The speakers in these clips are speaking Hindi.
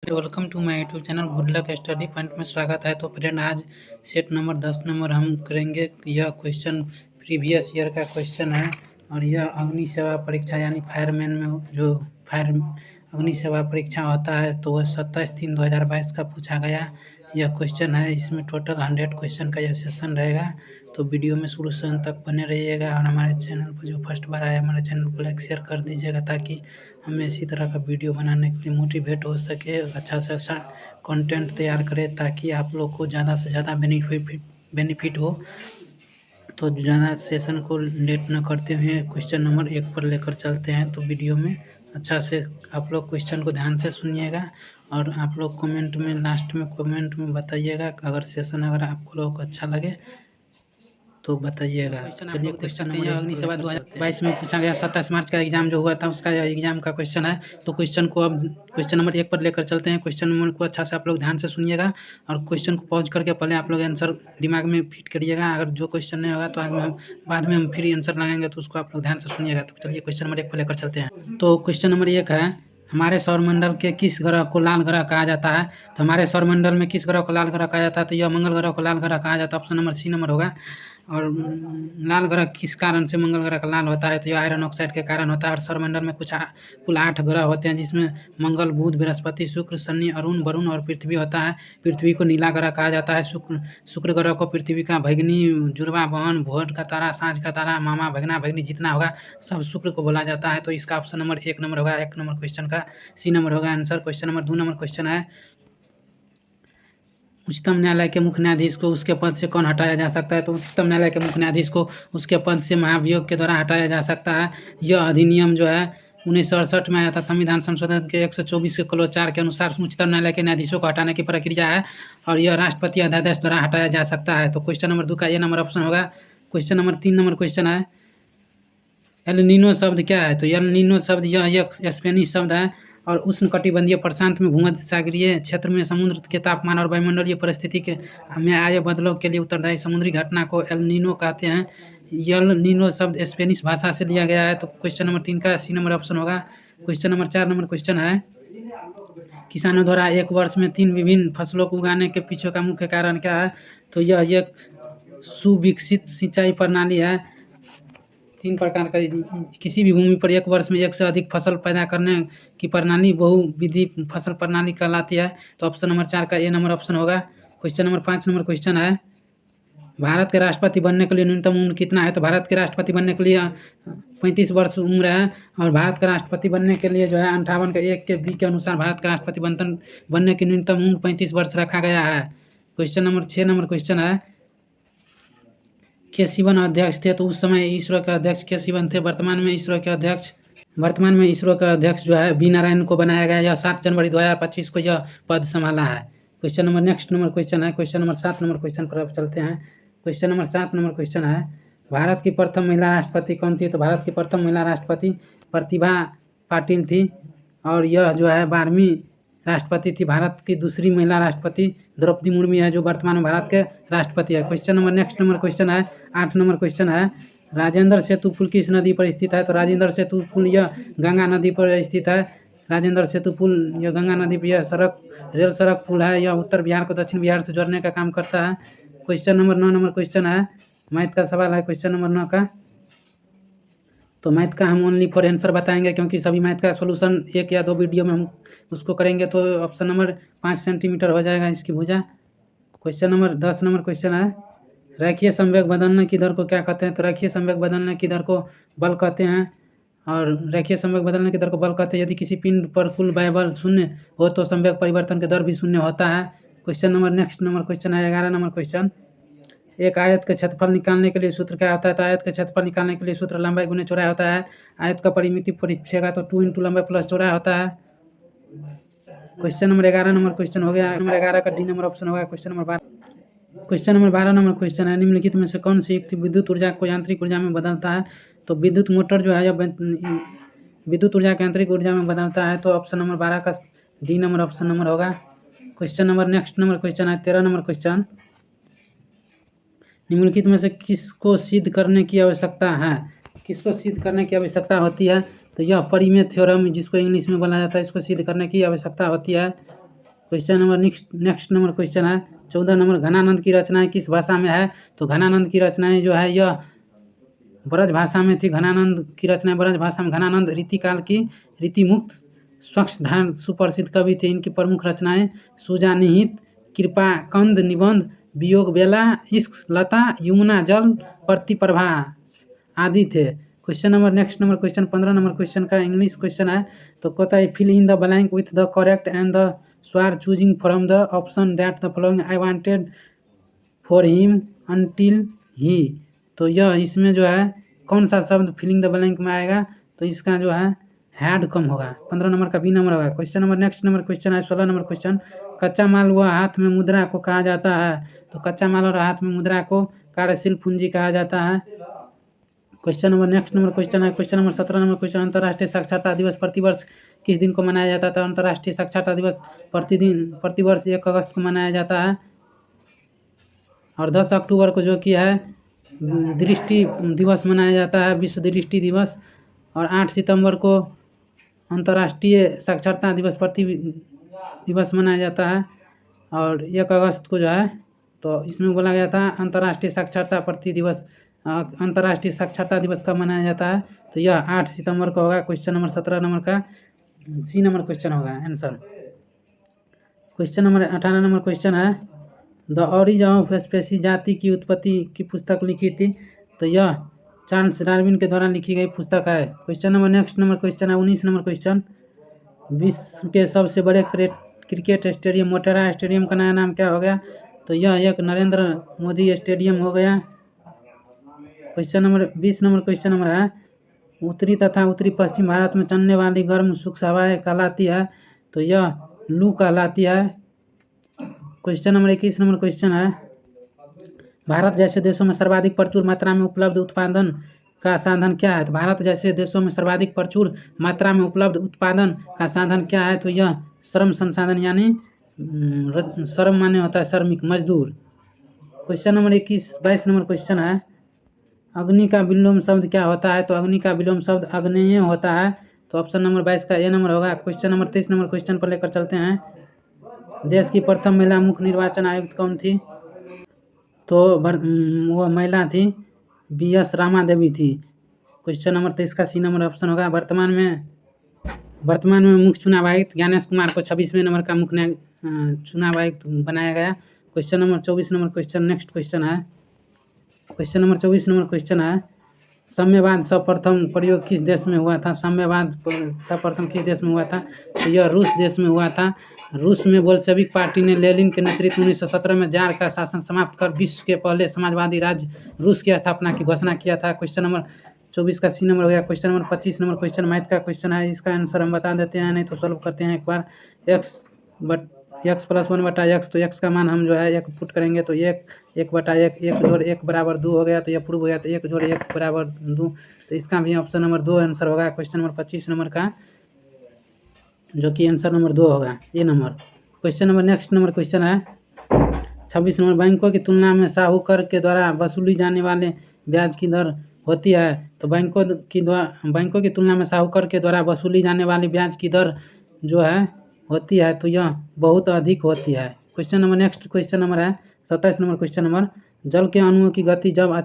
Welcome to my YouTube channel good luck study point में स्वागत है। तो फ्रेंड आज सेट नंबर 10 नंबर हम करेंगे। यह क्वेश्चन प्रीवियस ईयर का क्वेश्चन है और यह अग्नि सेवा परीक्षा यानी फायरमैन में जो अग्नि सेवा परीक्षा होता है तो वह 27/3/2022 का पूछा गया यह क्वेश्चन है। इसमें टोटल 100 क्वेश्चन का यह सेशन रहेगा। तो वीडियो में शुरू से अंत तक बने रहिएगा और हमारे चैनल पर जो फर्स्ट बार आया हमारे चैनल को लाइक शेयर कर दीजिएगा ताकि हमें इसी तरह का वीडियो बनाने के लिए मोटिवेट हो सके, अच्छा से अच्छा कंटेंट तैयार करें ताकि आप लोग को ज़्यादा से ज़्यादा बेनिफिट हो। तो ज़्यादा सेशन को लेट न करते हुए क्वेश्चन नंबर 1 पर लेकर चलते हैं। तो वीडियो में अच्छा से आप लोग क्वेश्चन को ध्यान से सुनिएगा और आप लोग कमेंट में लास्ट में कमेंट में बताइएगा अगर सेशन अगर आप लोग को अच्छा लगे तो बताइएगा। चलिए क्वेश्चन नंबर अग्नि सेवा 2022 में पूछा गया 27 मार्च का एग्जाम जो हुआ था उसका एग्जाम का क्वेश्चन है। तो क्वेश्चन को अब क्वेश्चन नंबर 1 पर लेकर चलते हैं। क्वेश्चन नंबर को अच्छा से आप लोग ध्यान से सुनिएगा और क्वेश्चन को पॉज करके पहले आप लोग आंसर दिमाग में फिट करिएगा। अगर जो क्वेश्चन नहीं होगा तो बाद में हम फिर आंसर लगाएंगे तो उसको आप लोग ध्यान से सुनिएगा। तो चलिए क्वेश्चन नंबर 1 पर लेकर चलते हैं। तो क्वेश्चन नंबर 1 है, हमारे सौरमंडल के किस ग्रह को लाल ग्रह कहा जाता है? तो हमारे सौरमंडल में किस ग्रह को लाल ग्रह कहा जाता है? तो यह मंगल ग्रह को लाल ग्रह कहा जाता है। ऑप्शन नंबर सी नंबर होगा। और लाल ग्रह किस कारण से मंगल ग्रह का लाल होता है? तो यह आयरन ऑक्साइड के कारण होता है। और सौरमंडल में कुल 8 ग्रह होते हैं जिसमें मंगल, बुध, बृहस्पति, शुक्र, शनि, अरुण, वरुण और पृथ्वी होता है। पृथ्वी को नीला ग्रह कहा जाता है। शुक्र ग्रह को पृथ्वी का भगिनी, जुड़वा बहन, भोर का तारा, सांझ का तारा, मामा, भगना, भगिनी जितना होगा सब शुक्र को बोला जाता है। तो इसका ऑप्शन नंबर 1 नंबर होगा। 1 नंबर क्वेश्चन का सी नंबर होगा answer. Question number 2 number question है, उच्चतम न्यायालय के मुख्य न्यायाधीश को उसके पद से कौन हटाया जा सकता है? तो उच्चतम न्यायालय के मुख्य न्यायाधीश को उसके पद से महाभियोग के द्वारा हटाया जा सकता है। यह अधिनियम जो है 1968 में आया था। संविधान संशोधन के 124 के क्लॉज 4 के अनुसार उच्चतम न्यायालय के न्यायाधीशों को हटाने की प्रक्रिया है और यह राष्ट्रपति अध्यादेश द्वारा हटाया जा सकता है। तो क्वेश्चन नंबर 2 का ये नंबर ऑप्शन होगा। क्वेश्चन नंबर 3 नंबर क्वेश्चन है, एल नीनो शब्द क्या है? तो एल नीनो शब्द यह एक स्पेनिश शब्द है और उष्णकटिबंधीय प्रशांत में भूमध्य सागरीय क्षेत्र में समुद्र के तापमान और वायुमंडलीय परिस्थिति के में आए बदलाव के लिए उत्तरदायी समुद्री घटना को एल नीनो कहते हैं। एल नीनो शब्द स्पेनिश भाषा से लिया गया है। तो क्वेश्चन नंबर 3 का सी नंबर ऑप्शन होगा। क्वेश्चन नंबर 4 नंबर क्वेश्चन है, किसानों द्वारा एक वर्ष में 3 विभिन्न फसलों को उगाने के पीछे का मुख्य कारण क्या है? तो यह एक सुविकसित सिंचाई प्रणाली है। 3 प्रकार का किसी भी भूमि पर एक वर्ष में 1 से अधिक फसल पैदा करने की प्रणाली बहुविधि फसल प्रणाली कहलाती है। तो ऑप्शन नंबर 4 का ए नंबर ऑप्शन होगा। क्वेश्चन नंबर 5 नंबर क्वेश्चन है, भारत के राष्ट्रपति बनने के लिए न्यूनतम उम्र कितना है? तो भारत के राष्ट्रपति बनने के लिए 35 वर्ष उम्र है और भारत का राष्ट्रपति बनने के लिए जो है 58 के 1 के बी के अनुसार भारत का राष्ट्रपति बनने की न्यूनतम उम्र 35 वर्ष रखा गया है। क्वेश्चन नंबर 6 नंबर क्वेश्चन है, के सिवन अध्यक्ष थे? तो उस समय इसरो के अध्यक्ष के सिवन थे। वर्तमान में इसरो के अध्यक्ष जो है बी नारायण को बनाया गया। यह 7 जनवरी 2025 को यह पद संभाला है। Question number next number question है, क्वेश्चन नंबर 7 नंबर क्वेश्चन पर अब चलते हैं। क्वेश्चन नंबर 7 नंबर क्वेश्चन है, भारत की प्रथम महिला राष्ट्रपति कौन थी? तो भारत की प्रथम महिला राष्ट्रपति प्रतिभा पाटिल थी और यह जो है 12वीं राष्ट्रपति थी। भारत की दूसरी महिला राष्ट्रपति द्रौपदी मुर्मू है जो वर्तमान में भारत के राष्ट्रपति है। Question number next number question है 8 नंबर क्वेश्चन है, राजेंद्र सेतु पुल किस नदी पर स्थित है? तो राजेंद्र सेतु पुल यह गंगा नदी पर स्थित है। राजेंद्र सेतु पुल यह गंगा नदी पर यह रेल सड़क पुल है। यह उत्तर बिहार को दक्षिण बिहार से जोड़ने का काम करता है। क्वेश्चन नंबर 9 नंबर क्वेश्चन है, मैथ का सवाल है क्वेश्चन नंबर 9 का। तो मैथ का हम ओनली फॉर आंसर बताएंगे क्योंकि सभी मैथ का सोल्यूशन 1 या 2 वीडियो में हम उसको करेंगे। तो ऑप्शन नंबर 5 सेंटीमीटर हो जाएगा इसकी भुजा। क्वेश्चन नंबर 10 नंबर क्वेश्चन है, रेखीय संवेग बदलने की दर को क्या कहते हैं? तो रेखीय संवेग बदलने की दर को बल कहते हैं और रेखीय संवेग बदलने की दर को बल कहते हैं। यदि किसी पिंड पर कुल बल शून्य हो तो संवेग परिवर्तन की दर भी शून्य होता है। Question number next number question है 11 नंबर क्वेश्चन, एक आयत का क्षेत्रफल निकालने के लिए सूत्र क्या होता है? तो आयत का क्षेत्रफल निकालने के लिए सूत्र लंबाई गुने चौड़ाई होता है। आयत का परिमिति पूछेगा तो 2 × लंबाई प्लस चौड़ाई होता है। क्वेश्चन नंबर 11 नंबर क्वेश्चन हो गया। नंबर 11 का डी नंबर ऑप्शन होगा। क्वेश्चन नंबर 12 नंबर क्वेश्चन है, निम्नलिखित में से कौन सी युक्ति विद्युत ऊर्जा को यांत्रिक ऊर्जा में बदलता है? तो विद्युत मोटर जो है या विद्युत ऊर्जा को यांत्रिक ऊर्जा में बदलता है। तो ऑप्शन नंबर 12 का डी नंबर ऑप्शन नंबर होगा। Question number next number question है 13 नंबर क्वेश्चन, निम्नलिखित में से किसको सिद्ध करने की आवश्यकता है? किसको सिद्ध करने की आवश्यकता होती है? तो यह परिमेय थ्योरम जिसको इंग्लिश में बोला जाता है इसको सिद्ध करने की आवश्यकता होती है। Question number next number question है 14 नंबर, घनानंद की रचनाएं किस भाषा में है? तो घनानंद की रचनाएं जो है यह ब्रज भाषा में थी। घनानंद की रचनाएं ब्रज भाषा में। घनानंद रीतिकाल की रीतिमुक्त स्वच्छधार सुप्रसिद्ध कवि थे। इनकी प्रमुख रचनाएं सुजानिहित, कृपाकंद निबंध, वियोग बेला, इश्क लता, यमुना जल, प्रतिप्रभा आदि थे। Question number next number question 15 number question का इंग्लिश क्वेश्चन है। तो कहता है fill in the blank with the correct answer choosing from the option that the following I wanted for him until he. तो यह इसमें जो है कौन सा शब्द फिलिंग द ब्लैंक में आएगा? तो इसका जो है हैड कम होगा। 15 नंबर का बी नंबर होगा। Question number next number question है 16 नंबर क्वेश्चन, कच्चा माल व हाथ में मुद्रा को कहा जाता है? तो कच्चा माल और हाथ में मुद्रा को कार्यशील पूंजी कहा जाता है। Question number next number question है क्वेश्चन नंबर 17 नंबर क्वेश्चन, अंतर्राष्ट्रीय साक्षरता दिवस प्रतिवर्ष किस दिन को मनाया जाता था? अंतर्राष्ट्रीय साक्षरता दिवस प्रतिवर्ष 1 अगस्त को मनाया जाता है। और 10 अक्टूबर को जो कि है दृष्टि दिवस मनाया जाता है, विश्व दृष्टि दिवस। और 8 सितंबर को अंतर्राष्ट्रीय साक्षरता दिवस मनाया जाता है। और 1 अगस्त को जो है तो इसमें बोला गया था अंतर्राष्ट्रीय साक्षरता अंतर्राष्ट्रीय साक्षरता दिवस कब मनाया जाता है? तो यह 8 सितंबर को होगा। क्वेश्चन नंबर 17 नंबर का सी नंबर क्वेश्चन होगा answer. Question number 18 number question है द ऑरिजिन ऑफ स्पीसीज जाति की उत्पत्ति की पुस्तक लिखी थी? तो यह चार्ल्स डार्विन के द्वारा लिखी गई पुस्तक है। Question number next number question है 19 नंबर क्वेश्चन, विश्व के सबसे बड़े क्रिकेट स्टेडियम मोटेरा स्टेडियम का नया नाम क्या हो गया? तो यह एक नरेंद्र मोदी स्टेडियम हो गया। Question number 20 number question number है उत्तरी तथा उत्तरी पश्चिम भारत में चलने वाली गर्म शुष्क हवाएं कहलाती है? तो यह लू कहलाती है। क्वेश्चन नंबर 21 नंबर क्वेश्चन है भारत जैसे देशों में सर्वाधिक प्रचुर मात्रा में उपलब्ध उत्पादन का साधन क्या है? तो भारत जैसे देशों में सर्वाधिक प्रचुर मात्रा में उपलब्ध उत्पादन का साधन क्या है? तो यह श्रम संसाधन यानी श्रम माने होता है श्रमिक मजदूर। क्वेश्चन नंबर 22 नंबर क्वेश्चन है अग्नि का विलोम शब्द क्या होता है? तो अग्नि का विलोम शब्द अग्नेय होता है। तो ऑप्शन नंबर 22 का ए नंबर होगा। क्वेश्चन नंबर 23 नंबर क्वेश्चन पर लेकर चलते हैं, देश की प्रथम महिला मुख्य निर्वाचन आयुक्त कौन थी? तो वो महिला थी BS रामा देवी थी। क्वेश्चन नंबर 23 का सी नंबर ऑप्शन होगा। वर्तमान में मुख्य चुनाव आयुक्त ज्ञानेश कुमार को 26वें नंबर का मुख्य चुनाव आयुक्त बनाया गया। Question number 24 number question next question है क्वेश्चन नंबर 24 नंबर क्वेश्चन है साम्यवाद सर्वप्रथम प्रयोग किस देश में हुआ था? साम्यवाद सर्वप्रथम किस देश में हुआ था? तो यह रूस देश में हुआ था। रूस में बोल्शेविक पार्टी ने लेनिन के नेतृत्व 1917 में जार का शासन समाप्त कर विश्व के पहले समाजवादी राज्य रूस की स्थापना की घोषणा किया था। क्वेश्चन नंबर 24 का सी नंबर हो गया। Question number 25 number question math का क्वेश्चन है, इसका आंसर हम बता देते हैं, नहीं तो सॉल्व करते हैं एक बार। x + 1/x, तो x का मान हम जो है 1 पुट करेंगे तो 1/1 1 जोड़ 1 बराबर 2 हो गया। तो यह प्रूव हो गया। तो 1 जोड़ 1 बराबर 2, तो इसका भी ऑप्शन नंबर 2 आंसर होगा क्वेश्चन नंबर 25 नंबर का, जो कि आंसर नंबर 2 होगा ये number. Question number next number question है 26 नंबर, बैंकों की तुलना में साहूकर के द्वारा वसूली जाने वाले ब्याज की दर होती है? तो बैंकों की तुलना में साहूकर के द्वारा वसूली जाने वाली ब्याज की दर जो है होती है तो यह बहुत अधिक होती है। Question number next question number है 27 नंबर क्वेश्चन नंबर, जल के अणुओं की गति जब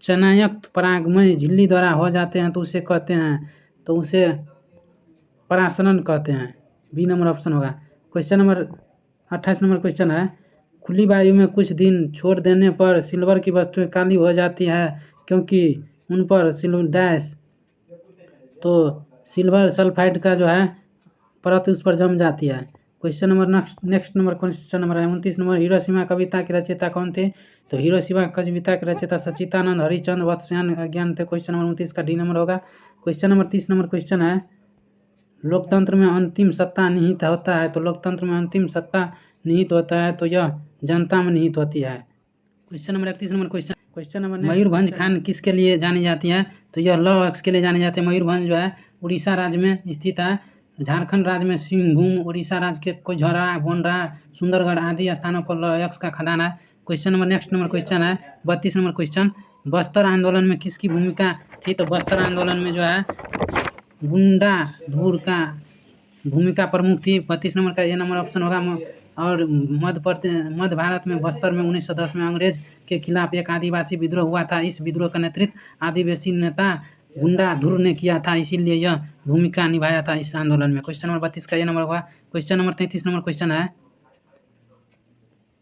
चयनायुक्त परागमय झिल्ली द्वारा हो जाते हैं तो उसे कहते हैं? तो उसे परासरण कहते हैं। बी नंबर ऑप्शन होगा। क्वेश्चन नंबर 28 नंबर क्वेश्चन है खुली वायु में कुछ दिन छोड़ देने पर सिल्वर की वस्तुएं काली हो जाती है क्योंकि उन पर सिल्वर सल्फाइड का जो है परत उस पर जम जाती है। Question number next number question number है 29 नंबर, हिरोशिमा कविता के रचयिता कौन थे? तो हिरोशिमा कविता के रचयिता सच्चिदानंद हरिचंद वत्स्यायन अज्ञान थे। क्वेश्चन नंबर 29 का डी नंबर होगा। क्वेश्चन नंबर 30 नंबर क्वेश्चन है लोकतंत्र में अंतिम सत्ता निहित होता है? तो लोकतंत्र में अंतिम सत्ता निहित होता है तो यह जनता में निहित होती है। Question number 31 number question number Mayurbhanj Khan किसके लिए जानी जाती है? तो यह लौह अक्ष के लिए जानी जाती है। मयूरभंज जो है उड़ीसा राज्य में स्थित है। झारखंड राज्य में सिंहभूम, उड़ीसा राज्य के कोझरा, गोंडा, सुंदरगढ़ आदि स्थानों पर लौह अक्ष का खदान है। Question number next number question है 32 नंबर क्वेश्चन, बस्तर आंदोलन में किसकी भूमिका थी? तो बस्तर आंदोलन में जो है गुंडा धूर का भूमिका प्रमुख थी। 32 नंबर का ये नंबर ऑप्शन होगा। और मध्य भारत में बस्तर में 1910 में अंग्रेज के खिलाफ एक आदिवासी विद्रोह हुआ था। इस विद्रोह का नेतृत्व आदिवासी नेता गुंडा धुर ने किया था, इसीलिए यह भूमिका निभाया था इस आंदोलन में। क्वेश्चन नंबर 32 का ये नंबर होगा। क्वेश्चन नंबर 33 नंबर क्वेश्चन है।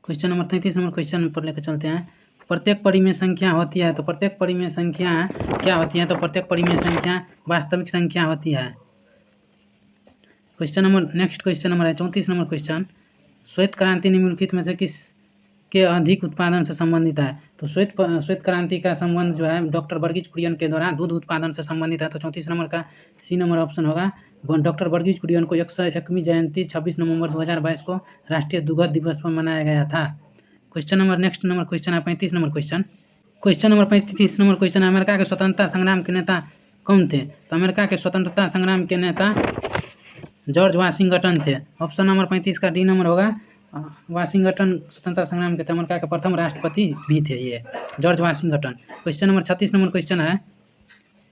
क्वेश्चन नंबर 33 नंबर क्वेश्चन पर लेकर चलते हैं। प्रत्येक परिमेय संख्या होती है, तो प्रत्येक परिमेय संख्या क्या होती है? तो प्रत्येक परिमेय संख्या वास्तविक संख्या होती है। Question number next question number है 34 नंबर क्वेश्चन। श्वेत क्रांति निम्नलिखित में से किस के अधिक उत्पादन से संबंधित है? तो श्वेत क्रांति का संबंध जो है डॉक्टर वर्गीज कुरियन के द्वारा दूध उत्पादन से संबंधित है। तो 34 नंबर का सी नंबर ऑप्शन होगा। डॉक्टर वर्गीज कुरियन को 101वीं जयंती 26 नवंबर 2022 को राष्ट्रीय दुग्ध दिवस पर मनाया गया था। Question number next number question है 35 number question. Question number 35 number question है, अमेरिका के स्वतंत्रता संग्राम के नेता कौन थे? तो अमेरिका के स्वतंत्रता संग्राम के नेता जॉर्ज वाशिंगटन थे। ऑप्शन नंबर 35 का डी नंबर होगा। वाशिंगटन स्वतंत्रता संग्राम के अमेरिका के प्रथम राष्ट्रपति भी थे ये George Washington. Question number 36 number question है,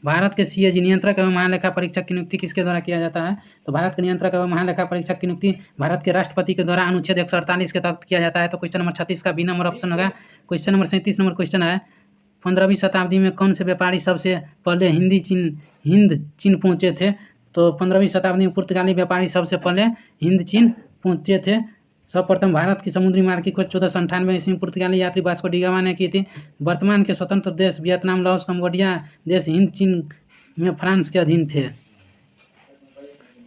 भारत के सीएजी नियंत्रक एवं महालेखा परीक्षक की नियुक्ति किसके द्वारा किया जाता है? तो भारत के नियंत्रक एवं महालेखा परीक्षक की नियुक्ति भारत के राष्ट्रपति के द्वारा अनुच्छेद 148 के तहत किया जाता है। तो क्वेश्चन नंबर 36 का बी नंबर ऑप्शन होगा। क्वेश्चन नंबर 37 नंबर क्वेश्चन है, 15वीं शताब्दी में कौन से व्यापारी सबसे पहले हिंद चीन पहुँचे थे? तो 15वीं शताब्दी में पुर्तगाली व्यापारी सबसे पहले हिंद चीन पहुँचे थे। सर्वप्रथम भारत की समुद्री मार्ग की खोज 1498 ईस्वी में पुर्तगाली यात्री वास्को डी गामा ने की थी। वर्तमान के स्वतंत्र देश वियतनाम, लाओस, कंबोडिया देश हिंद चीन में फ्रांस के अधीन थे।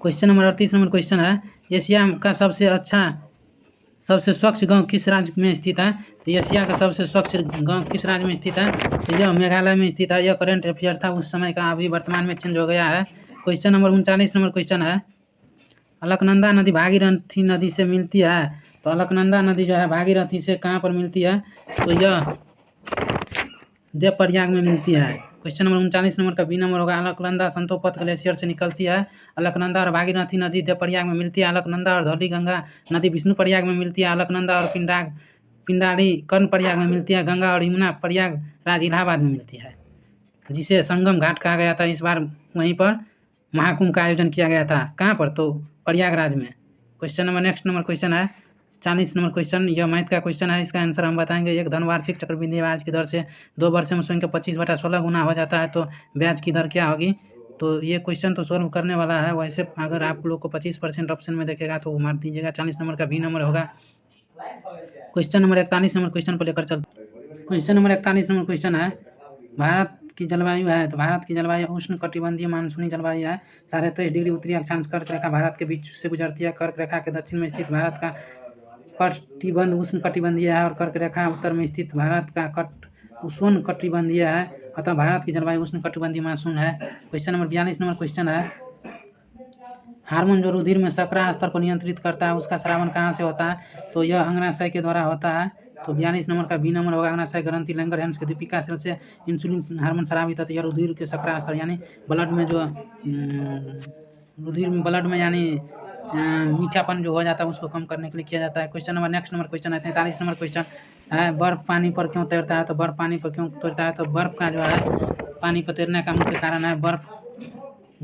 क्वेश्चन नंबर 38 नंबर क्वेश्चन है, एशिया का सबसे स्वच्छ गांव किस राज्य में स्थित है? तो एशिया का सबसे स्वच्छ गांव किस राज्य में स्थित है? तो यह मेघालय में स्थित है। यह करंट अफेयर था उस समय का, अभी वर्तमान में चेंज हो गया है। क्वेश्चन नंबर 39 नंबर क्वेश्चन है, अलकनंदा नदी भागीरथी नदी से मिलती है। तो अलकनंदा नदी जो है भागीरथी से कहाँ पर मिलती है? तो यह देवप्रयाग में मिलती है। क्वेश्चन नंबर 39 नंबर का बी नंबर होगा। अलकनंदा संतोपत ग्लेशियर से निकलती है। अलकनंदा और भागीरथी नदी देवप्रयाग में मिलती है। अलकनंदा और धौलीगंगा नदी विष्णुप्रयाग में मिलती है। अलकनंदा और पिंडारी कर्णप्रयाग में मिलती है। गंगा और यमुना प्रयागराज इलाहाबाद में मिलती है, जिसे संगम घाट कहा गया था। इस बार वहीं पर महाकुंभ का आयोजन किया गया था। कहाँ पर? तो प्रयागराज में। Question number next number question है 40 नंबर क्वेश्चन। यह मैथ का क्वेश्चन है, इसका आंसर हम बताएंगे। एक धनवार्षिक चक्रवृद्धि ब्याज की दर से 2 वर्षों में स्वयं के 25/16 गुना हो जाता है, तो ब्याज की दर क्या होगी? तो ये क्वेश्चन तो सॉल्व करने वाला है। वैसे अगर आप लोग को 25% ऑप्शन में देखेगा तो मार दीजिएगा। 40 नंबर का बी नंबर होगा। क्वेश्चन नंबर 41 नंबर क्वेश्चन को लेकर चलते। क्वेश्चन नंबर 41 नंबर क्वेश्चन है, भारत की जलवायु है। तो भारत की जलवायु उष्ण कटिबंधीय मानसूनी जलवायु है। 23.5 डिग्री उत्तरी अक्षांश कर्क रेखा भारत के बीच से गुजरती है। कर्क रेखा के दक्षिण में स्थित भारत का कटिबंध उष्ण कटिबंधीय है और कर्क रेखा उत्तर में स्थित भारत का उष्ण कटिबंधीय है। अतः भारत की जलवायु उष्ण कटिबंधीय मानसून है। क्वेश्चन नंबर 42 नंबर क्वेश्चन है, हार्मोन जो रुधिर में शर्करा स्तर को नियंत्रित करता है उसका स्रावन कहाँ से होता है? तो यह अंगनाशय के द्वारा होता है। तो 42 नंबर का बी नंबर होगा। अंगनाशय ग्रंथि लैंगरहैंस के दीपिका सेल से इंसुलिन हार्मोन स्रावित होता है। यह रुधिर के शर्करा स्तर यानी ब्लड में जो रुधिर में ब्लड में यानी मीठापन जो हो जाता है उसको कम करने के लिए किया जाता है। Question number next number question है 43 नंबर क्वेश्चन है, बर्फ पानी पर क्यों तैरता है? तो बर्फ पानी पर क्यों तैरता है? तो बर्फ का जो है पानी पर तैरने का मुख्य कारण है बर्फ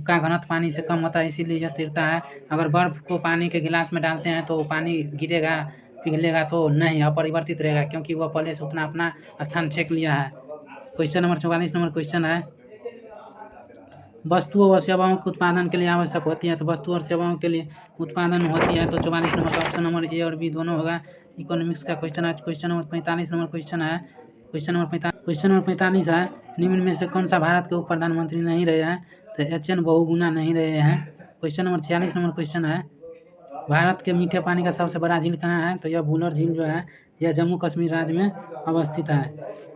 का घनत्व पानी से कम होता है, इसीलिए यह तैरता है। अगर बर्फ को पानी के गिलास में डालते हैं तो पानी गिरेगा, पिघलेगा तो नहीं, अपरिवर्तित रहेगा, क्योंकि वह पहले से उतना अपना स्थान छेक लिया है। क्वेश्चन नंबर 44 नंबर क्वेश्चन है, वस्तुओं व सेवाओं के उत्पादन के लिए आवश्यक होती है। तो वस्तु और सेवाओं के लिए उत्पादन होती है। तो 44 नंबर का ऑप्शन नंबर ए और बी दोनों होगा। इकोनॉमिक्स का क्वेश्चन है। क्वेश्चन नंबर 45 नंबर क्वेश्चन है। क्वेश्चन नंबर 45 है, निम्न में से कौन सा भारत के उप प्रधानमंत्री नहीं रहे हैं? तो HN बहुगुणा नहीं रहे हैं। क्वेश्चन नंबर 46 नंबर क्वेश्चन है, भारत के मीठे पानी का सबसे बड़ा झील कहाँ है? तो यह भूलर झील जो है यह जम्मू कश्मीर राज्य में अवस्थित है।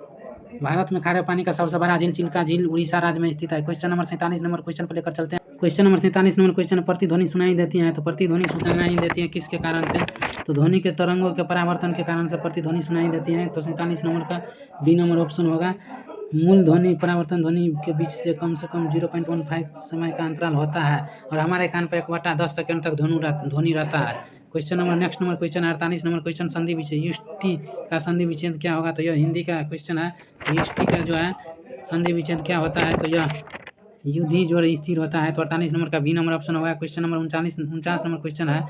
भारत में खारे पानी का सबसे बड़ा झील चिल्का झील उड़ीसा राज्य में स्थित है। क्वेश्चन नंबर 47 नंबर क्वेश्चन पर लेकर चलते हैं। क्वेश्चन नंबर 47 नंबर क्वेश्चन, प्रतिध्वनि सुनाई देती है। तो प्रतिध्वनि सुनाई देती है किसके कारण से? तो ध्वनि के तरंगों के परावर्तन के कारण से प्रतिध्वनि सुनाई देती है। तो 47 नंबर का बी नंबर ऑप्शन होगा। मूल ध्वनि परावर्तन ध्वनि के बीच से कम 0.15 समय का अंतराल होता है और हमारे कान पर 1/10 सेकंड तक ध्वनि रहता है। Question number next number question 48 number question, संधि विच्छेद युष्टि का संधि विच्छेद क्या होगा? तो यह हिंदी का क्वेश्चन है। तो युष्टि का जो है संधि विच्छेद क्या होता है? तो यह युद्धि जो स्थिर होता है। तो 48 नंबर का बी नंबर ऑप्शन होगा। क्वेश्चन नंबर 49 नंबर क्वेश्चन है,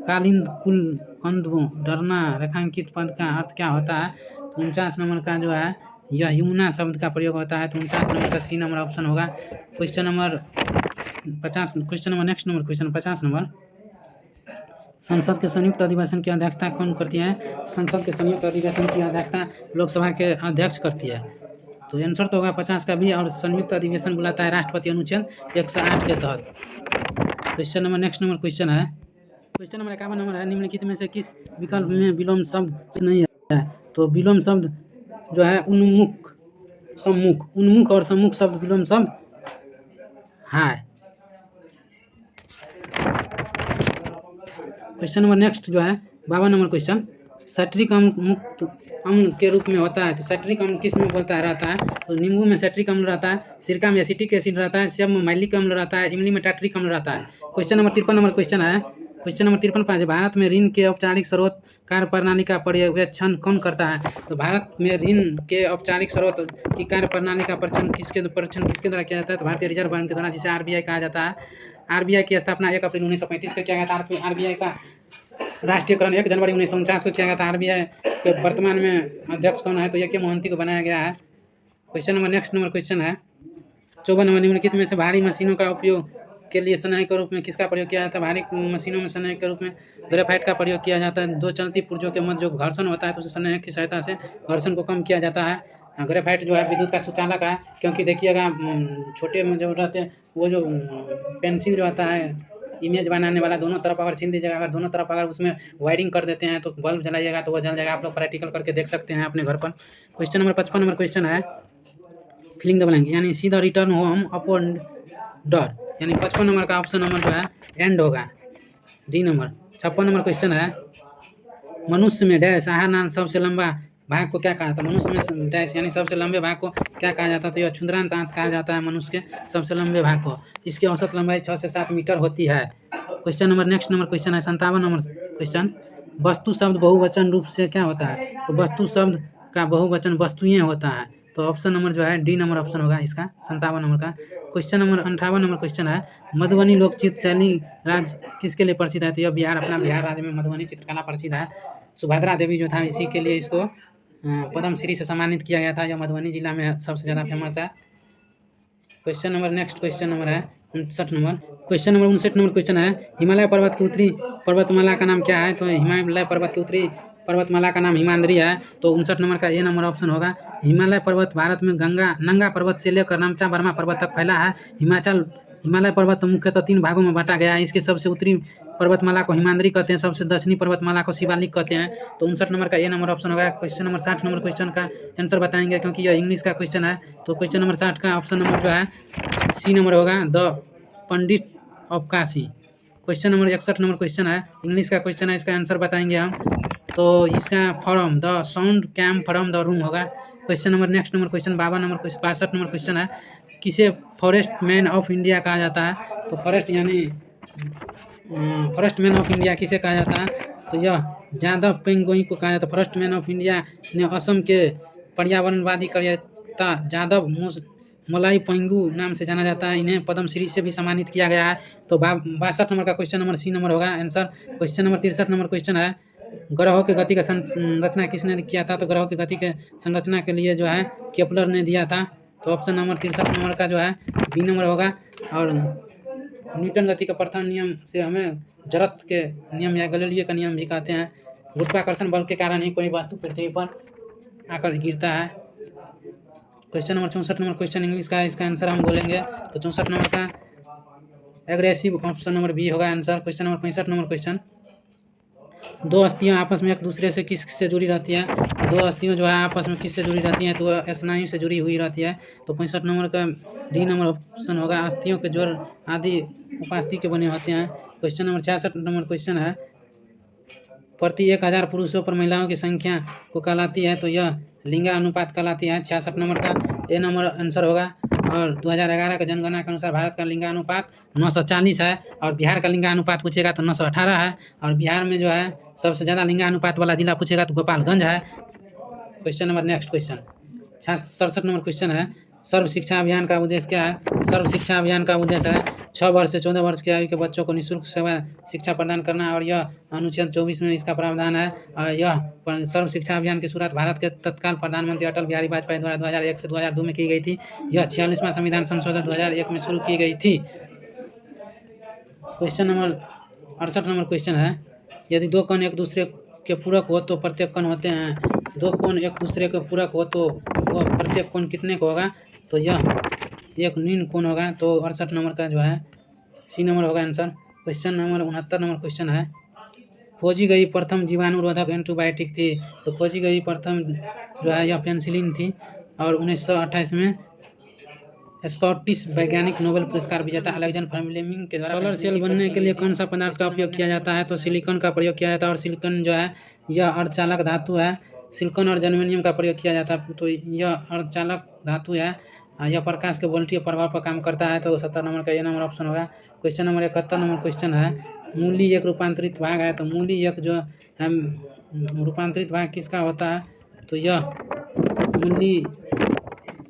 कालिंद कुल कंदो डरना रेखांकित पद का अर्थ क्या होता है? तो 49 नंबर का जो है यह यमुना शब्द का प्रयोग होता है। तो 49 नंबर का सी नंबर ऑप्शन होगा। Question number 50 question number next number question 50 number, संसद के संयुक्त अधिवेशन की अध्यक्षता कौन करती है? संसद के संयुक्त अधिवेशन की अध्यक्षता लोकसभा के अध्यक्ष करती है। तो आंसर तो होगा 50 का भी। और संयुक्त अधिवेशन बुलाता है राष्ट्रपति अनुच्छेद 108 के तहत। Question number next number question है, क्वेश्चन नंबर 51 नंबर है, निम्नलिखित में से किस विकल्प में विलोम शब्द नहीं है? तो विलोम शब्द जो है उन्मुख, सम्मुख, उन्मुख और सम्मुख शब्द विलोम शब्द है। क्वेश्चन नंबर नेक्स्ट जो है 52 नंबर क्वेश्चन, सैट्रिक अम्ल मुक्त अम्ल के रूप में होता है। तो सैट्रिक अम्ल किस में बोलता है रहता है? तो नींबू में सैट्रिक अम्ल रहता है, सिरका में एसिटिक एसिड रहता है, सेब में मैलिक अम्ल रहता है, इमली में टार्ट्रिक अम्ल रहता है। क्वेश्चन नंबर 53 नंबर क्वेश्चन है, क्वेश्चन नंबर 53 भारत में ऋण के औपचारिक स्रोत कार्य प्रणाली का पर्यवेक्षण कौन करता है? तो भारत में ऋण के औपचारिक स्रोत की कार्य प्रणाली का परीक्षण किसके द्वारा किया जाता है? तो भारतीय रिजर्व बैंक के द्वारा, जिसे आरबीआई कहा जाता है। आरबीआई की स्थापना 1 अप्रैल 1935 को किया गया था। आरबीआई का राष्ट्रीयकरण 1 जनवरी 1949 को किया गया था। आरबीआई के वर्तमान में अध्यक्ष कौन है? तो ए के मोहंती को बनाया गया है। Question number next number question है 54 नंबर, निम्नलिखित में से भारी मशीनों का उपयोग के लिए सनई के रूप में किसका प्रयोग किया जाता है? भारी मशीनों में सनई के रूप में ग्रेफाइट का प्रयोग किया जाता है। दो चलती पुर्जों के मध्य जो घर्षण होता है तो उसे सनई की सहायता से घर्षण को कम किया जाता है। ग्रेफाइट जो है विद्युत का सुचालक है, क्योंकि देखिएगा छोटे में जो रहते हैं वो जो पेंसिल जो आता है इमेज बनाने वाला, दोनों तरफ अगर छीन दीजिएगा, अगर दोनों तरफ अगर उसमें वायरिंग कर देते हैं तो बल्ब जलाइएगा तो वो जल जाएगा। आप लोग प्रैक्टिकल करके देख सकते हैं अपने घर पर। क्वेश्चन नंबर 55 नंबर क्वेश्चन है, फिलिंग द ब्लैंक, यानी see the return home upon डर, यानी 55 नंबर का ऑप्शन नंबर जो है एंड होगा, डी नंबर। 56 नंबर क्वेश्चन है, मनुष्य में डैश आहार नाल सबसे लंबा भाग को क्या कहा जाता है? मनुष्य में डैश यानी सबसे लंबे भाग को क्या कहा जाता है? तो यह क्षुद्रांत आंत कहा जाता है मनुष्य के सबसे लंबे भाग को। इसकी औसत लंबाई 6 से 7 मीटर होती है। Question number next number question है 57 नंबर क्वेश्चन, वस्तु शब्द बहुवचन रूप से क्या होता है? तो वस्तु शब्द का बहुवचन वस्तुएं होता है। तो ऑप्शन नंबर जो है डी नंबर ऑप्शन होगा इसका 57 नंबर का। क्वेश्चन नंबर 58 नंबर क्वेश्चन है, मधुबनी लोक चित्र शैली राज्य किसके लिए प्रसिद्ध है? तो यह बिहार, अपना बिहार राज्य में मधुबनी चित्रकला प्रसिद्ध है। सुभद्रा देवी जो था इसी के लिए इसको पद्मश्री से सम्मानित किया गया था। यह मधुबनी जिला में सबसे ज़्यादा फेमस है। Question number next question number है 59 number, question number 59 number question है, हिमालय पर्वत की उत्तरी पर्वतमाला का नाम क्या है? तो हिमालय पर्वत की उत्तरी पर्वतमाला का नाम हिमाद्री है। तो 59 नंबर का ए नंबर ऑप्शन होगा। हिमालय पर्वत भारत में नंगा पर्वत से लेकर नामचा बर्मा पर्वत तक फैला है। हिमालय पर्वत मुख्यतः 3 भागों में बांटा गया है। इसके सबसे उत्तरी पर्वतमाला को हिमाद्री कहते हैं, सबसे दक्षिणी पर्वतमाला को शिवालिक कहते हैं। तो 59 नंबर का ए नंबर ऑप्शन होगा। क्वेश्चन नंबर 60 नंबर क्वेश्चन का आंसर बताएंगे, क्योंकि यह इंग्लिश का क्वेश्चन है। तो क्वेश्चन नंबर 60 का ऑप्शन नंबर जो है सी नंबर होगा, the pandit of Kashi. Question number 61 number question है, इंग्लिश का क्वेश्चन है, इसका आंसर बताएंगे हम। तो इसका form the sound came from the room होगा। Question number next number question 62 number question है, किसे फॉरेस्ट मैन ऑफ इंडिया कहा जाता है? तो फॉरेस्ट यानी फॉरेस्ट मैन ऑफ इंडिया किसे कहा जाता है? तो यह जादव पेंगोई को कहा जाता है। फॉरेस्ट मैन ऑफ इंडिया ने असम के पर्यावरणवादी कार्यकर्ता जादव मलाई पेंगू नाम से जाना जाता है। इन्हें पद्मश्री से भी सम्मानित किया गया है। तो 62 नंबर का क्वेश्चन नंबर सी नंबर होगा answer. Question number 63 number question है, ग्रहों की गति का संरचना किसने किया था? तो ग्रहों की गति के संरचना के लिए जो है केपलर ने दिया था। तो ऑप्शन नंबर 63 नंबर का जो है बी नंबर होगा। और न्यूटन गति का प्रथम नियम से हमें जड़त्व के नियम या गैलीलियो का नियम भी कहते हैं। गुरुत्वाकर्षण बल के कारण ही कोई वस्तु पृथ्वी पर आकर गिरता है। Question number 64 number question English का, इसका आंसर हम बोलेंगे। तो 64 नंबर का एग्रेसिव ऑप्शन नंबर बी होगा answer. Question number 65 number question, दो अस्थियां आपस में एक दूसरे से किससे जुड़ी रहती है? दो अस्थियां जो है आपस में किससे जुड़ी रहती हैं? तो स्नायु से जुड़ी हुई रहती है। तो 65 नंबर का डी नंबर ऑप्शन होगा। अस्थियों के जोड़ आदि उपास्थि के बने होते हैं। क्वेश्चन नंबर 66 नंबर क्वेश्चन है, प्रति 1000 पुरुषों पर महिलाओं की संख्या को कहलाती है? तो यह लिंगानुपात कहलाती है। 66 नंबर का ए नंबर आंसर होगा। और 2011 के जनगणना के अनुसार भारत का लिंगानुपात 940 है, और बिहार का लिंगानुपात पूछेगा तो 918 है। और बिहार में जो है सबसे ज़्यादा लिंगानुपात वाला जिला पूछेगा तो गोपालगंज है। Question number next question 67 number question है, सर्व शिक्षा अभियान का उद्देश्य क्या है? सर्व शिक्षा अभियान का उद्देश्य है 6 वर्ष से 14 वर्ष की आयु के बच्चों को निःशुल्क सेवा शिक्षा प्रदान करना, और यह अनुच्छेद 24 में इसका प्रावधान है। यह सर्व शिक्षा अभियान की शुरुआत भारत के तत्काल प्रधानमंत्री अटल बिहारी वाजपेयी द्वारा 2001 से 2002 में की गई थी। यह 46वां संविधान संशोधन 2001 में शुरू की गई थी। क्वेश्चन नंबर 68 नंबर क्वेश्चन है, यदि दो कोण एक दूसरे के पूरक हो तो प्रत्येक कोण होते हैं। दो कोण एक दूसरे के पूरक हो तो वह प्रत्येक कोण कितने को होगा? तो यह एक न्यून कोण होगा। तो 68 नंबर का जो है सी नंबर होगा answer. Question number 69 number question है, खोजी गई प्रथम जीवाणुरोधक एंटीबायोटिक थी। तो खोजी गई प्रथम जो है यह पेनिसिलिन थी, और 1928 में स्कॉटिश वैज्ञानिक नोबेल पुरस्कार विजेता अलेक्जेंडर फ्लेमिंग के द्वारा। सोलर सेल बनने के लिए कौन सा पदार्थ का उपयोग किया जाता है? तो सिलिकॉन का प्रयोग किया जाता है, और सिलिकॉन जो है यह अर्धचालक धातु है। सिलिकॉन और जर्मेनियम का प्रयोग किया जाता है, तो यह अर्धचालक धातु है। यह प्रकाश के वोल्टीय प्रभाव पर काम करता है। तो 70 नंबर का ये नंबर ऑप्शन होगा। क्वेश्चन नंबर 71 नंबर क्वेश्चन है, मूली एक रूपांतरित भाग है। तो मूली एक जो है रूपांतरित भाग किसका होता है? तो यह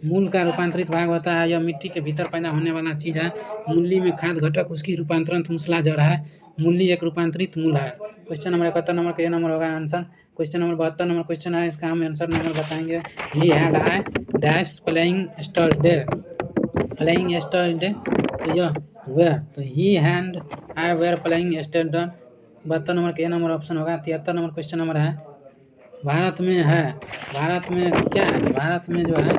मूल का रूपांतरित भाग होता है। यह मिट्टी के भीतर पैदा होने वाला चीज है। मूली में खाद्य घटक उसकी रूपांतरण मूसला जड़ है। मूली एक रूपांतरित मूल है। क्वेश्चन नंबर 71 नंबर का ये नंबर होगा answer. Question number 72 number question है, इसका हम आंसर नंबर बताएंगे। He had I dash playing yesterday. Playing yesterday तो यह वेयर, तो he and I were playing yesterday. 72 number का ये नंबर ऑप्शन होगा। 73 नंबर क्वेश्चन नंबर है, भारत में है, भारत में क्या है? भारत में जो है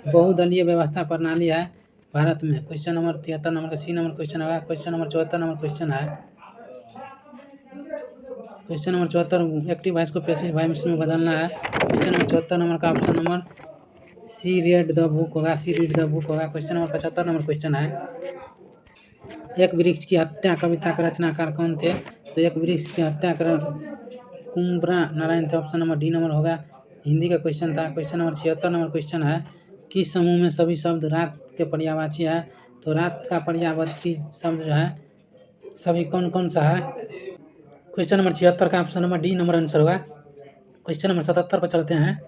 बहुदलीय व्यवस्था प्रणाली है भारत में। क्वेश्चन नंबर 73 नंबर का सी नंबर क्वेश्चन होगा। क्वेश्चन नंबर 74 नंबर क्वेश्चन है, क्वेश्चन नंबर 74 एक्टिव वॉइस को पैसिव वॉइस में बदलना है। क्वेश्चन नंबर 74 नंबर का option number C read the book होगा। सी रीड द बुक होगा। क्वेश्चन नंबर 75 नंबर क्वेश्चन है, एक वृक्ष की हत्या कविता के रचनाकार कौन थे? तो एक वृक्ष की हत्या कर कुम्भरा नारायण थे। ऑप्शन नंबर डी नंबर होगा। हिंदी का क्वेश्चन था। क्वेश्चन नंबर 76 नंबर क्वेश्चन है, किस समूह में सभी शब्द रात के पर्यायवाची है? तो रात का पर्यायवाची शब्द जो है सभी कौन कौन सा है? क्वेश्चन नंबर 76 का option number D number answer होगा। क्वेश्चन नंबर 77 पर चलते हैं।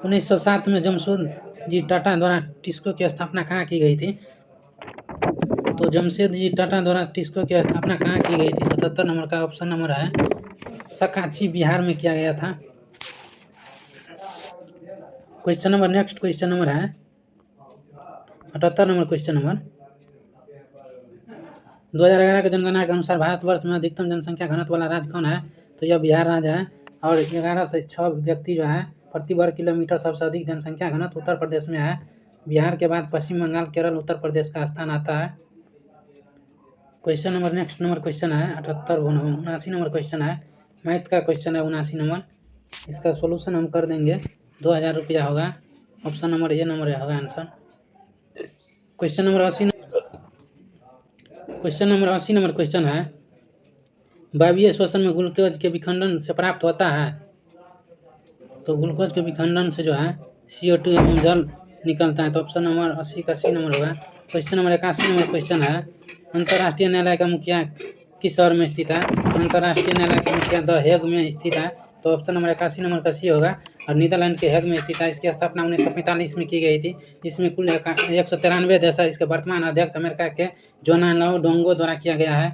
1907 में जमशेदजी टाटा द्वारा टिस्को की स्थापना कहाँ की गई थी? तो जमशेदजी टाटा द्वारा टिस्को की स्थापना कहाँ की गई थी? 77 नंबर का ऑप्शन नंबर है सकाची, बिहार में किया गया था। Question number next question number है 78 नंबर क्वेश्चन नंबर, 2011 के जनगणना के अनुसार भारतवर्ष में अधिकतम जनसंख्या घनत्व वाला राज्य कौन है? तो यह बिहार राज्य है, और 11 से 6 व्यक्ति जो है प्रति वर्ग किलोमीटर सबसे अधिक जनसंख्या घनत्व उत्तर प्रदेश में है। बिहार के बाद पश्चिम बंगाल, केरल, उत्तर प्रदेश का स्थान आता है। Question number next number question है 79 नंबर क्वेश्चन है, मैथ का क्वेश्चन है 79 नंबर। इसका सोल्यूशन हम कर देंगे, 2000 रुपया होगा। ऑप्शन नंबर ए नंबर होगा answer. Question number 80 number question है, वायवीय श्वसन में ग्लूकोज के विखंडन से प्राप्त होता है। तो ग्लूकोज के विखंडन से जो है CO2 एवं जल निकलता है। तो ऑप्शन नंबर 80 का सी नंबर होगा। क्वेश्चन नंबर 81 नंबर क्वेश्चन है, अंतर्राष्ट्रीय न्यायालय का मुखिया किस शहर में स्थित है? अंतर्राष्ट्रीय न्यायालय का मुखिया द हेग में स्थित है। तो ऑप्शन नंबर 81 नंबर का सी होगा। और नीदरलैंड के हेग में स्थित है। इसकी स्थापना 1945 में की गई थी। इसमें कुल 193 देश है। इसके वर्तमान अध्यक्ष अमेरिका के जोनाह डोंगो द्वारा किया गया है।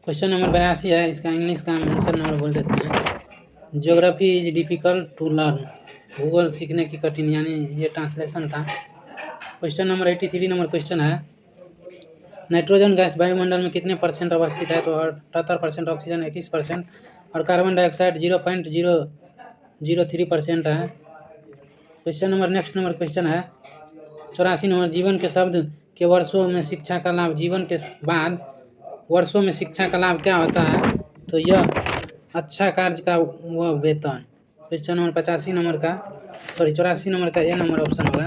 क्वेश्चन नंबर 82 है, इसका इंग्लिश का आंसर नंबर बोल देते हैं, geography is difficult to learn. भूगोल सीखने की कठिन, यानी ये ट्रांसलेशन था। क्वेश्चन नंबर 83 नंबर क्वेश्चन है, नाइट्रोजन गैस वायुमंडल में कितने % अवस्थित है? तो 78%, ऑक्सीजन 21% और कार्बन डाइऑक्साइड 0.003% है। Question number next number question है 84 नंबर, जीवन के शब्द के वर्षों में शिक्षा का लाभ, जीवन के बाद वर्षों में शिक्षा का लाभ क्या होता है? तो यह अच्छा कार्य का वह वेतन। क्वेश्चन नंबर 85 नंबर का 84 नंबर का ए नंबर ऑप्शन होगा।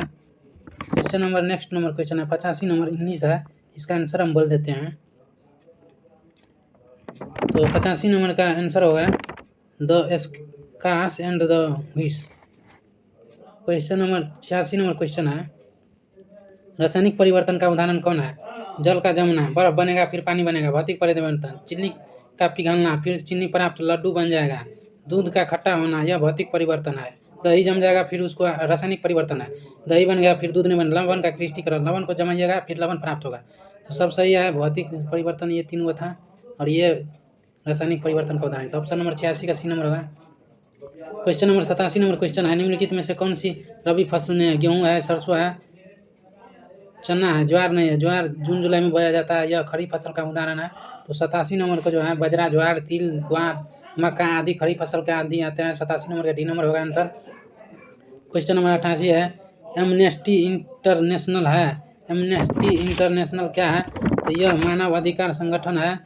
Question number next number question है 85 नंबर इंग्लिश है। इसका आंसर हम बोल देते हैं। तो 85 नंबर का आंसर होगा the scars and the wish. Question number 86 number question है, रासायनिक परिवर्तन का उदाहरण कौन है? जल का जमना, बर्फ बनेगा फिर पानी बनेगा, भौतिक परिवर्तन। चीनी का पिघलना फिर चीनी प्राप्त लड्डू बन जाएगा। दूध का खट्टा होना, यह भौतिक परिवर्तन है। दही जम जाएगा, फिर उसको रासायनिक परिवर्तन है। दही बन गया, फिर दूध नहीं बन, लवण का क्रिस्टीकरण, लवण को जमाइएगा, फिर लवण प्राप्त होगा। तो सब सही है। भौतिक परिवर्तन ये 3 हुआ था, और ये रासायनिक परिवर्तन का उदाहरण। तो ऑप्शन नंबर 86 का सी नंबर होगा। क्वेश्चन नंबर 87 नंबर क्वेश्चन है, निम्नलिखित में से कौन सी रबी फसल नहीं है? गेहूँ है, सरसों है, चना है, ज्वार नहीं है। ज्वार जून जुलाई में बोया जाता है, यह खरीफ फसल का उदाहरण है। तो 87 नंबर को जो है बजरा, ज्वार, तिल, ग्वार, मक्का आदि खरीफ फसल के आदि आते हैं। 87 नंबर का डी नंबर होगा आंसर। क्वेश्चन नंबर 88 है, एमनेस्टी इंटरनेशनल है। एमनेस्टी इंटरनेशनल क्या है? तो यह मानव अधिकार संगठन है,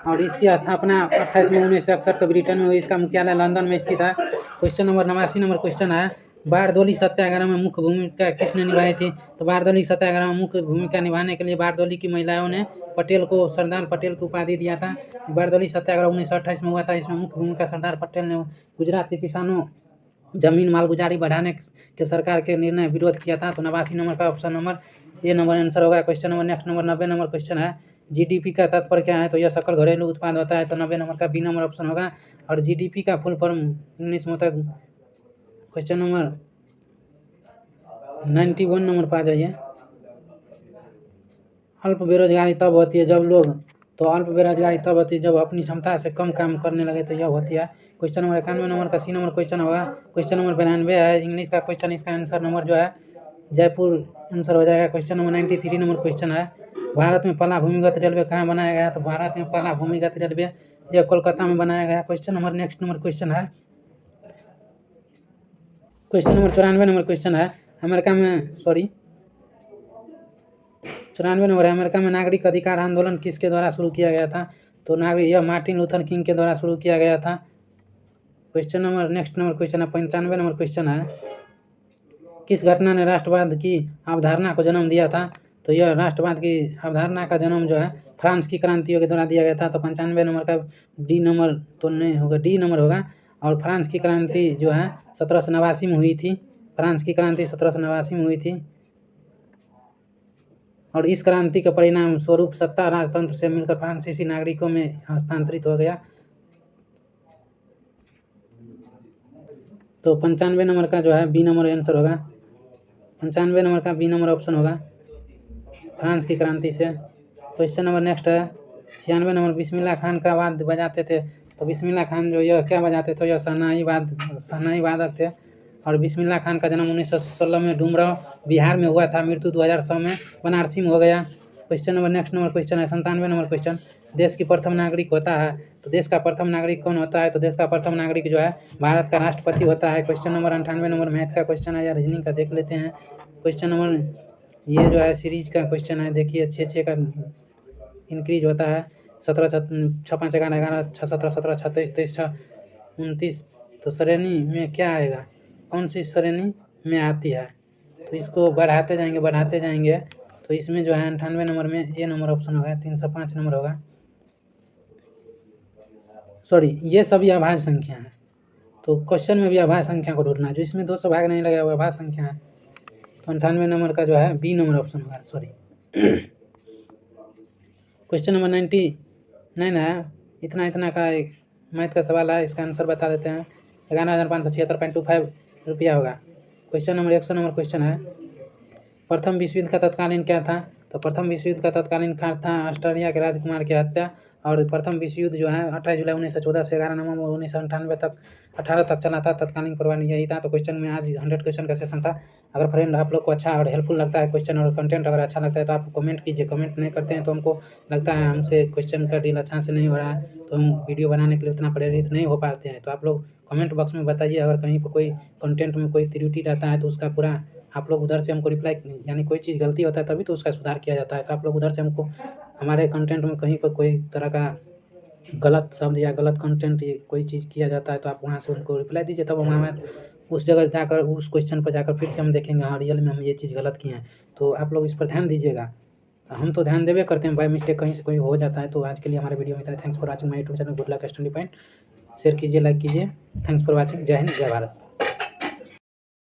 और इसकी स्थापना 28 मई 1961 को ब्रिटेन में हुई। इसका मुख्यालय लंदन में स्थित है। क्वेश्चन नंबर 89 नंबर क्वेश्चन है, बारदोली सत्याग्रह में मुख्य भूमिका किसने निभाई थी? तो बारदोली सत्याग्रह में मुख्य भूमिका निभाने के लिए बारदोली की महिलाओं ने पटेल को सरदार पटेल की उपाधि दिया था। बारदोली सत्याग्रह 1928 में हुआ था। इसमें मुख्य भूमिका सरदार पटेल ने गुजरात के किसानों जमीन मालगुजारी बढ़ाने के सरकार के निर्णय विरोध किया था। तो 89 नंबर का option number A number answer होगा। Question number next number 90 number question है, जीडीपी का तात्पर्य क्या है? तो यह सकल घरेलू उत्पाद होता है। तो 90 नंबर का बी नंबर ऑप्शन होगा। और जीडीपी का फुल फॉर्म इंग्लिश में होता है। क्वेश्चन नंबर 91 नंबर पर आ जाइए। अल्प बेरोजगारी तब होती है जब लोग, तो अल्प बेरोजगारी तब होती है जब अपनी क्षमता से कम काम करने लगे, तो यह होती है। क्वेश्चन नंबर 91 नंबर का सी नंबर क्वेश्चन होगा। क्वेश्चन नंबर 92 है, इंग्लिश का क्वेश्चन। इसका आंसर नंबर जो है जयपुर आंसर हो जाएगा। क्वेश्चन नंबर 93 नंबर क्वेश्चन है, भारत में पहला भूमिगत रेलवे कहाँ बनाया गया? तो भारत में पहला भूमिगत रेलवे यह कोलकाता में बनाया गया। Question number next number question है, क्वेश्चन नंबर 94 नंबर क्वेश्चन है, अमेरिका में 94 नंबर है, अमेरिका में नागरिक अधिकार आंदोलन किसके द्वारा शुरू किया गया था? तो यह मार्टिन लूथर किंग के द्वारा शुरू किया गया था। Question number next number question है, 95 नंबर क्वेश्चन है, किस घटना ने राष्ट्रवाद की अवधारणा को जन्म दिया था? तो यह राष्ट्रवाद की अवधारणा का जन्म जो है फ्रांस की क्रांतियों के द्वारा दिया गया था। तो 95 नंबर का डी नंबर तो नहीं होगा, डी नंबर होगा। और फ्रांस की क्रांति जो है 1789 में हुई थी। फ्रांस की क्रांति 1789 में हुई थी, और इस क्रांति के परिणाम स्वरूप सत्ता राजतंत्र से मिलकर फ्रांसीसी नागरिकों में हस्तांतरित हो गया। तो 95 नंबर का जो है बी नंबर आंसर होगा। 95 नंबर का बी नंबर ऑप्शन होगा, फ्रांस की क्रांति से। क्वेश्चन नंबर नेक्स्ट है, 96 नंबर, बिस्मिल्लाह खान का वाद्य बजाते थे? तो बिस्मिल्लाह खान जो यह क्या बजाते थे? यह शहनाई वादक थे। और बिस्मिल्लाह खान का जन्म 1916 में डुमराव बिहार में हुआ था। मृत्यु 2006 में बनारसी में हो गया। Question number next number question है, 97 नंबर क्वेश्चन, देश की प्रथम नागरिक होता है? तो देश का प्रथम नागरिक कौन होता है? तो देश का प्रथम नागरिक जो है भारत का राष्ट्रपति होता है। क्वेश्चन नंबर 98 नंबर मैथ का क्वेश्चन है, या रीजनिंग का देख लेते हैं। क्वेश्चन नंबर ये जो है सीरीज का क्वेश्चन है, देखिए 6 का इंक्रीज होता है। 17 6 5 11 11 6 17 17 6 23 23 6 29। तो श्रेणी में क्या आएगा? कौन सी श्रेणी में आती है? तो इसको बढ़ाते जाएंगे। तो इसमें जो है 98 नंबर में ए नंबर ऑप्शन होगा, 305 नंबर होगा। सॉरी, ये सभी अभाज्य संख्या है। तो क्वेश्चन में भी अभाज्य संख्या को ढूंढना है, जो इसमें 200 भाग नहीं लगा हुआ अभाज्य संख्या है। तो 98 नंबर का जो है बी नंबर ऑप्शन होगा। सॉरी, क्वेश्चन नंबर 99 है, इतना का एक मैथ का सवाल है। इसका आंसर बता देते हैं, 11,576.25 रुपया होगा। क्वेश्चन नंबर 100 नंबर क्वेश्चन है, प्रथम विश्व युद्ध का तत्कालीन क्या था? तो प्रथम विश्व युद्ध का तत्कालीन कारण था ऑस्ट्रेलिया के राजकुमार की हत्या। और प्रथम विश्व युद्ध जो है 28 जुलाई 1914 से 11 नवंबर 1998 तक 18 तक चला था। तत्कालीन प्रभाव यही था। तो क्वेश्चन में आज 100 क्वेश्चन का सेशन था। अगर फ्रेंड आप लोग को अच्छा और हेल्पफुल लगता है क्वेश्चन और कंटेंट अगर अच्छा लगता है तो आप कमेंट कीजिए। कमेंट नहीं करते हैं तो हमको लगता है हमसे क्वेश्चन का डील अच्छा से नहीं हो रहा है, तो हम वीडियो बनाने के लिए उतना प्रेरित नहीं हो पाते हैं। तो आप लोग कमेंट बॉक्स में बताइए, अगर कहीं पर कोई कंटेंट में कोई त्रुटि रहता है तो उसका पूरा आप लोग उधर से हमको रिप्लाई, यानी कोई चीज़ गलती होता है तभी तो उसका सुधार किया जाता है। तो आप लोग उधर से हमको हमारे कंटेंट में कहीं पर कोई तरह का गलत शब्द या गलत कंटेंट कोई चीज़ किया जाता है तो आप वहाँ से उनको रिप्लाई दीजिए, तब हम उस जगह जाकर उस क्वेश्चन पर जाकर फिर से हम देखेंगे हाँ रियल में हम ये चीज़ गलत किए हैं। तो आप लोग इस पर ध्यान दीजिएगा। हम तो ध्यान देवे करते हैं, बाय मिस्टेक कहीं से कोई हो जाता है। तो आज के लिए हमारे वीडियो में इतना। Thanks for watching my YouTube channel good luck study point. Share कीजिए, लाइक कीजिए। Thanks for watching. जय हिंद, जय भारत।